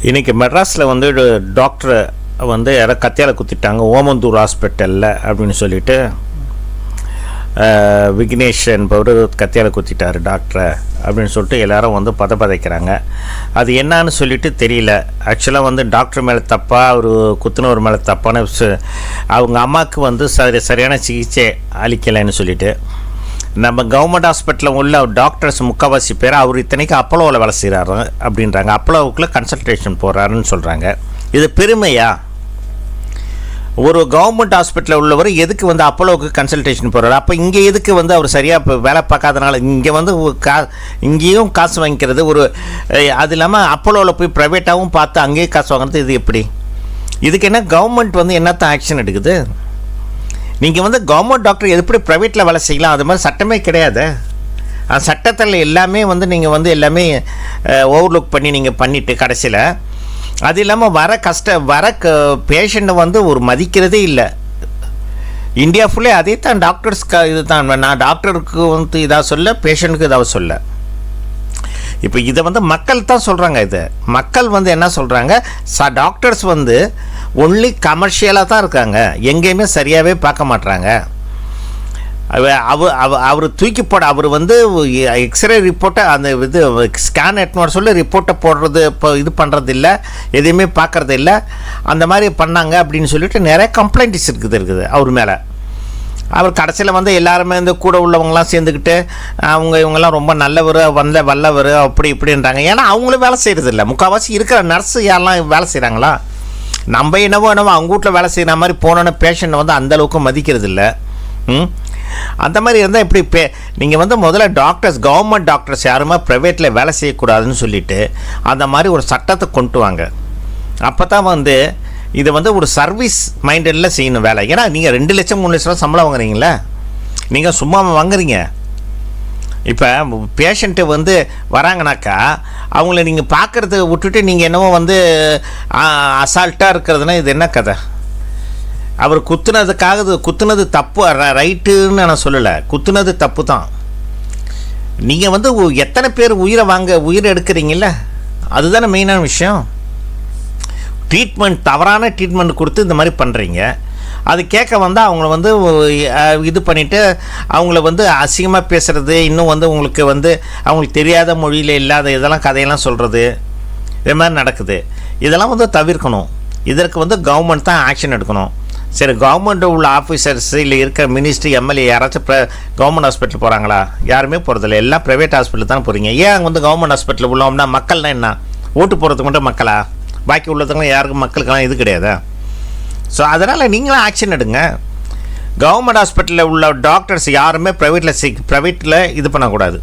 இன்றைக்கி மெட்ராஸில் வந்து டாக்டரை வந்து யாரோ கத்தியால் குத்திட்டாங்க ஓமந்தூர் ஹாஸ்பிட்டலில் அப்படின்னு சொல்லிட்டு விக்னேஷ் என்பவர் கத்தியால் குத்திட்டார் டாக்டரை அப்படின்னு சொல்லிட்டு எல்லாரும் வந்து பதைக்கிறாங்க. அது என்னான்னு சொல்லிட்டு தெரியல. ஆக்சுவலாக வந்து டாக்டர் மேலே தப்பா அவர் குத்துனவர் மேலே தப்பான அவங்க அம்மாவுக்கு வந்து சரியான சிகிச்சை அளிக்கலைன்னு சொல்லிட்டு நம்ம கவர்மெண்ட் ஹாஸ்பிட்டலில் உள்ள டாக்டர்ஸ் முக்கால்வாசி பேர் அவர் இத்தனைக்கு அப்போலோவில் வேலை செய்கிறாரு அப்படின்றாங்க. அப்போலோவுக்குள்ளே கன்சல்டேஷன் போகிறாருன்னு சொல்கிறாங்க. இது பெருமையா? ஒரு கவர்மெண்ட் ஹாஸ்பிட்டலில் உள்ளவர் எதுக்கு வந்து அப்போலோவுக்கு கன்சல்டேஷன் போகிறாரு? அப்போ இங்கே எதுக்கு வந்து அவர் சரியாக இப்போ வேலை பார்க்காதனால இங்கே வந்து இங்கேயும் காசு வாங்கிக்கிறது ஒரு அது இல்லாமல் அப்போலோவில் போய் ப்ரைவேட்டாகவும் பார்த்து அங்கேயே காசு வாங்குறது இது எப்படி? இதுக்கு என்ன கவர்மெண்ட் வந்து என்னத்தான் ஆக்ஷன் எடுக்குது? நீங்கள் வந்து கவர்மெண்ட் டாக்டர் எப்படி ப்ரைவேட்டில் வேலை செய்யலாம்? அது மாதிரி சட்டமே கிடையாது. சட்டத்தில் எல்லாமே வந்து நீங்கள் வந்து எல்லாமே ஓவர்லுக் பண்ணி நீங்கள் பண்ணிவிட்டு கடைசியில் அது இல்லாமல் வர பேஷண்ட்டை வந்து ஒரு மதிக்கிறதே இல்லை. இந்தியா ஃபுல்லே அதே தான் டாக்டர்ஸ்க்கு இது தான். நான் டாக்டருக்கு வந்து இதாக சொல்ல, பேஷண்ட்டுக்கு இதாக சொல்ல. இப்போ இதை வந்து மக்கள் தான் சொல்கிறாங்க. இது மக்கள் வந்து என்ன சொல்கிறாங்க, டாக்டர்ஸ் வந்து ஒன்லி கமர்ஷியலாக தான் இருக்காங்க, எங்கேயுமே சரியாகவே பார்க்க மாட்டுறாங்க. அவர் தூக்கி போட அவர் வந்து எக்ஸ்ரே ரிப்போர்ட்டை அந்த இது ஸ்கேன் எட்னு சொல்லி ரிப்போர்ட்டை போடுறது இப்போ இது பண்ணுறது இல்லை, எதையுமே பார்க்குறது இல்லை. அந்த மாதிரி பண்ணாங்க அப்படின்னு சொல்லிட்டு நிறைய கம்ப்ளைண்ட்ஸ் இருக்குது அவர் மேலே. அவர் கடைசியில் வந்து எல்லாருமே இந்த கூட உள்ளவங்களாம் சேர்ந்துக்கிட்டு இவங்கெல்லாம் ரொம்ப நல்லவர் வல்லவர் அப்படி இப்படின்றாங்க. ஏன்னா அவங்களும் வேலை செய்கிறது இல்லை. முக்கால்வாசி இருக்கிற நர்ஸு யாரெல்லாம் வேலை செய்கிறாங்களா? நம்ம என்னவோ அவங்க வீட்டில் வேலை செய்கிற மாதிரி போனோன்னே பேஷண்ட்டை வந்து அந்தளவுக்கு மதிக்கிறது இல்லை. அந்த மாதிரி இருந்தால் இப்படி நீங்கள் வந்து முதல்ல டாக்டர்ஸ் கவர்மெண்ட் டாக்டர்ஸ் யாருமே ப்ரைவேட்டில் வேலை செய்யக்கூடாதுன்னு சொல்லிவிட்டு அந்த மாதிரி ஒரு சட்டத்தை கொண்டு வாங்க. அப்போ தான் வந்து இதை வந்து ஒரு சர்வீஸ் மைண்டடில் செய்யணும் வேலை. ஏன்னா நீங்கள் 2 லட்சம் 3 லட்சம் சம்பளம் வாங்குறீங்களே, நீங்கள் சும்மா வாங்குறீங்க. இப்போ பேஷண்ட்டு வந்து வராங்கனாக்கா அவங்கள நீங்கள் பார்க்குறத விட்டுட்டு நீங்கள் என்னவோ வந்து அசால்ட்டாக இருக்கிறதுனா இது என்ன கதை? அவர் குத்துனது தப்பு, ரைட்டுன்னு நான் சொல்லலை, குத்துனது தப்பு தான். நீங்கள் வந்து எத்தனை பேர் உயிரை எடுக்கிறீங்கள, அதுதானே மெயினான விஷயம். தவறான ட்ரீட்மெண்ட் கொடுத்து இந்த மாதிரி பண்ணுறீங்க. அது கேட்க வந்து அவங்கள வந்து இது பண்ணிவிட்டு அவங்கள வந்து அசிங்கமாக பேசுகிறது, இன்னும் வந்து உங்களுக்கு வந்து அவங்களுக்கு தெரியாத மொழியில் இல்லாத இதெல்லாம் கதையெல்லாம் சொல்கிறது, இது மாதிரி நடக்குது. இதெல்லாம் வந்து தவிர்க்கணும். இதற்கு வந்து கவர்மெண்ட் தான் ஆக்ஷன் எடுக்கணும். சரி, கவர்மெண்ட்டு உள்ள ஆஃபீஸர்ஸ் இல்லை இருக்கிற மினிஸ்ட்ரி எம்எல்ஏ யாராச்சும் கவர்மெண்ட் ஹாஸ்பிட்டல் போகிறாங்களா? யாருமே போகிறதில்ல. எல்லாம் ப்ரைவேட் ஹாஸ்பிட்டல் தான் போகிறீங்க. ஏன் அங்கே வந்து கவர்மெண்ட் ஹாஸ்பிட்டல் உள்ளோம்னா மக்கள்னா என்ன, ஓட்டு போகிறதுக்கு மட்டும் மக்களா? பாக்கி உள்ளதுக்கெல்லாம் யாருக்கும் மக்களுக்கெல்லாம் இது கிடையாது. ஸோ அதனால் நீங்களும் ஆக்ஷன் எடுங்க. கவர்மெண்ட் ஹாஸ்பிட்டலில் உள்ள டாக்டர்ஸ் யாருமே ப்ரைவேட்டில் இது பண்ணக்கூடாது,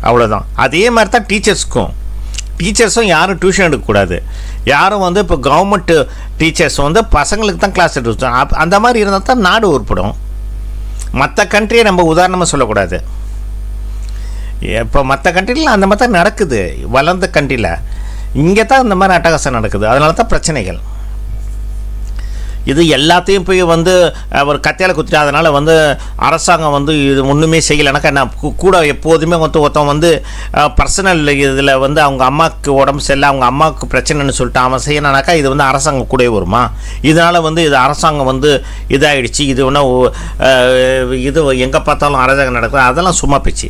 அவ்வளோதான். அதே மாதிரி தான் டீச்சர்ஸும் யாரும் டியூஷன் எடுக்கக்கூடாது. யாரும் வந்து இப்போ கவர்மெண்ட் டீச்சர்ஸ் வந்து பசங்களுக்கு தான் கிளாஸ் எடுத்து அந்த மாதிரி இருந்தால் தான் நாடு உருப்படும். மற்ற கண்ட்ரியை நம்ம உதாரணமாக சொல்லக்கூடாது. இப்போ மற்ற கண்ட்ரியில் அந்த மாதிரி தான் நடக்குது. வளர்ந்த கண்ட்ரியில் இங்கே தான் இந்த மாதிரி அட்டகாசம் நடக்குது. அதனால தான் பிரச்சனைகள். இது எல்லாத்தையும் போய் வந்து ஒரு கத்தியால் குத்திட்டு அதனால் வந்து அரசாங்கம் வந்து இது ஒன்றுமே செய்யலைனாக்கா நான் கூட எப்போதுமே ஒருத்தன் வந்து பர்சனல் இதில் வந்து அவங்க அம்மாவுக்கு உடம்பு சரியில்லை, அவங்க அம்மாவுக்கு பிரச்சனைன்னு சொல்லிட்டு அவன் செய்யணுனாக்கா இது வந்து அரசாங்கம் கூட வருமா? இதனால் வந்து இது அரசாங்கம் வந்து இதாகிடுச்சு, இது ஒன்றா இது எங்கே பார்த்தாலும் அரசாங்கம் நடக்குது, அதெல்லாம் சும்மா பேச்சு.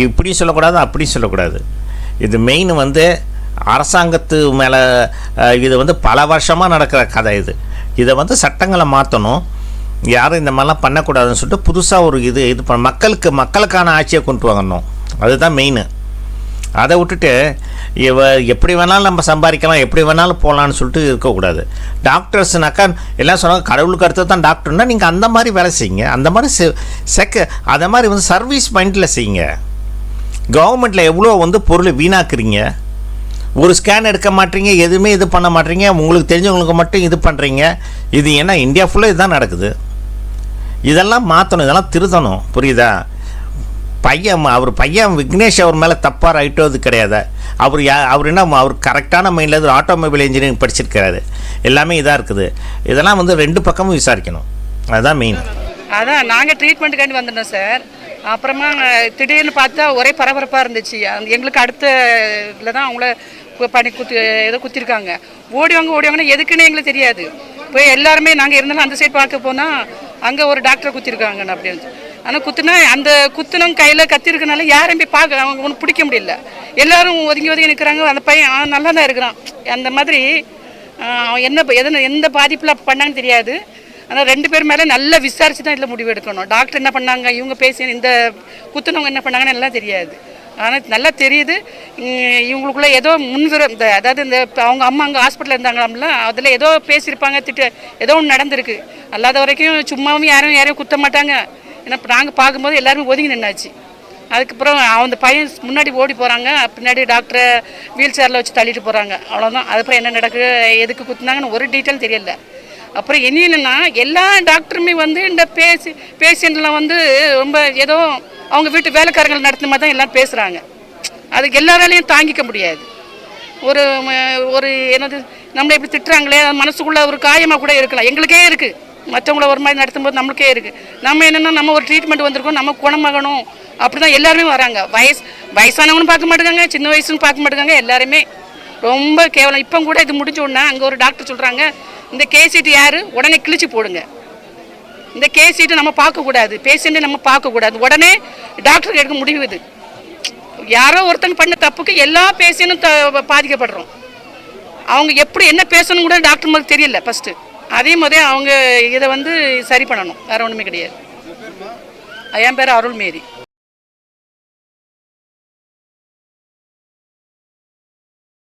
இப்படி சொல்லக்கூடாது, அப்படி சொல்லக்கூடாது. இது மெயின் வந்து அரசாங்கத்து மேலே இது வந்து பல வருஷமாக நடக்கிற கதை. இதை வந்து சட்டங்களை மாற்றணும். யாரும் இந்த மாதிரிலாம் பண்ணக்கூடாதுன்னு சொல்லிட்டு புதுசாக ஒரு இது மக்களுக்கான ஆட்சியை கொண்டு வரணும். அதுதான் மெயின். அதை விட்டுட்டு எப்படி வேணாலும் நம்ம சம்பாதிக்கலாம், எப்படி வேணாலும் போகலான்னு சொல்லிட்டு இருக்கக்கூடாது. டாக்டர்ஸ்னாக்கா எல்லாம் சொன்னாங்க கடவுளுக்கு அடுத்து தான் டாக்டர்னா நீங்கள் அந்த மாதிரி வேலை செய்யுங்க. அந்த மாதிரி அதை மாதிரி வந்து சர்வீஸ் மைண்டில் செய்யுங்க. கவர்மெண்ட்டில் எவ்வளோ வந்து பொருளை வீணாக்குறீங்க. ஒரு ஸ்கேன் எடுக்க மாட்டீங்க, எதுவுமே இது பண்ண மாட்டீங்க, உங்களுக்கு தெரிஞ்சவங்களுக்கு மட்டும் இது பண்ணுறீங்க. இது ஏன்னா இந்தியா ஃபுல்லாக இதுதான் நடக்குது. இதெல்லாம் மாற்றணும், இதெல்லாம் திருத்தணும், புரியுதா? அவர் பையன் விக்னேஷ் அவர் மேலே தப்பாக ரைட்டோ இது கிடையாது. அவர் என்ன அவர் கரெக்டான மைண்டில் ஆட்டோமொபைல் இன்ஜினியரிங் படிச்சிருக்கிறாரு. எல்லாமே இதாக இருக்குது. இதெல்லாம் வந்து 2 பக்கமும் விசாரிக்கணும். அதுதான் மெயின். அதான் நாங்கள் ட்ரீட்மெண்ட்டுக்காண்டி வந்துட்டோம் சார். அப்புறமா திடீர்னு பார்த்தா ஒரே பரபரப்பாக இருந்துச்சு. எங்களுக்கு அடுத்த இதில் தான் அவங்கள பண்ணி ஏதோ குத்திருக்காங்க. ஓடிவாங்கன்னா எதுக்குன்னு எங்களுக்கு தெரியாது. போய் எல்லாருமே நாங்கள் இருந்தாலும் அந்த சைடு பார்க்க போனால் அங்கே ஒரு டாக்டரை குத்திருக்காங்க அப்படின்னு. ஆனால் குத்துனா அந்த குத்துனவங்க கையில் கத்திருக்கனால யாரையும் போய் பார்க்க அவங்க ஒன்றும் பிடிக்க முடியல. எல்லாரும் ஒதுங்கி நிற்கிறாங்க. அந்த பையன் நல்லா தான் இருக்கிறான். அந்த மாதிரி அவன் எந்த பாதிப்பில் பண்ணாங்கன்னு தெரியாது. ஆனால் 2 பேர் மேலே நல்லா விசாரித்து தான் இதில் முடிவு எடுக்கணும். டாக்டர் என்ன பண்ணாங்க, இவங்க பேசி இந்த குத்துனவங்க என்ன பண்ணாங்கன்னு எல்லாம் தெரியாது. ஆனால் நல்லா தெரியுது இவங்களுக்குள்ள ஏதோ அதாவது இந்த அவங்க அம்மா அங்கே ஹாஸ்பிட்டலில் இருந்தாங்களாம்ல, அதில் ஏதோ பேசியிருப்பாங்க, ஏதோ ஒன்று நடந்திருக்கு. அல்லாத வரைக்கும் சும்மாவும் யாரையும் குத்த மாட்டாங்க. ஏன்னா நாங்கள் பார்க்கும்போது எல்லாருமே ஒதுங்கி நின்னாச்சு. அதுக்கப்புறம் அந்த பையன் முன்னாடி ஓடி போகிறாங்க, பின்னாடி டாக்டரை வீல் சேரில் வச்சு தள்ளிட்டு போகிறாங்க. அவ்வளோதான். அதுக்கப்புறம் என்ன நடக்குது, எதுக்கு குத்துனாங்கன்னு ஒரு டீட்டெயில் தெரியல. அப்புறம் என்னன்னா எல்லா டாக்டருமே இந்த பேஷண்ட்லாம் ரொம்ப ஏதோ அவங்க வீட்டு வேலைக்காரங்கள் நடத்தின மாதிரி தான் எல்லாம் பேசுகிறாங்க. அதுக்கு எல்லாராலையும் தாங்கிக்க முடியாது. ஒரு என்னது நம்மளை இப்படி திட்டுறாங்களே, மனசுக்குள்ளே ஒரு காயமாக கூட இருக்கலாம். எங்களுக்கே இருக்குது. மற்றவங்கள ஒரு மாதிரி நடத்தும்போது நம்மளுக்கே இருக்குது. நம்ம என்னென்னா நம்ம ஒரு ட்ரீட்மெண்ட் வந்திருக்கோம், நம்ம குணமாகணும் அப்படி தான் எல்லாருமே வராங்க. வயசானவங்களும் பார்க்க மாட்டேங்காங்க, சின்ன வயசுன்னு பார்க்க மாட்டேங்காங்க. எல்லாருமே ரொம்ப கேவலம். இப்போ கூட இது முடிஞ்ச உடனே அங்கே ஒரு டாக்டர் சொல்கிறாங்க, இந்த கேசீட்டு யார் உடனே கிழிச்சு போடுங்க. இந்த கேசீட்டு நம்ம பார்க்கக்கூடாது, பேஷண்ட்டை நம்ம பார்க்கக்கூடாது. உடனே டாக்டருக்கு எடுக்க முடிவு. இது யாரோ ஒருத்தங்க பண்ண தப்புக்கு எல்லா பேஷண்ட்டும் பாதிக்கப்படுறோம். அவங்க எப்படி என்ன பேசணும் கூட டாக்டர் மாதிரி தெரியல ஃபஸ்ட்டு. அதே மாதிரி அவங்க இதை சரி பண்ணணும். வேறு ஒன்றுமே கிடையாது. என் பேர் அருள்மேரி.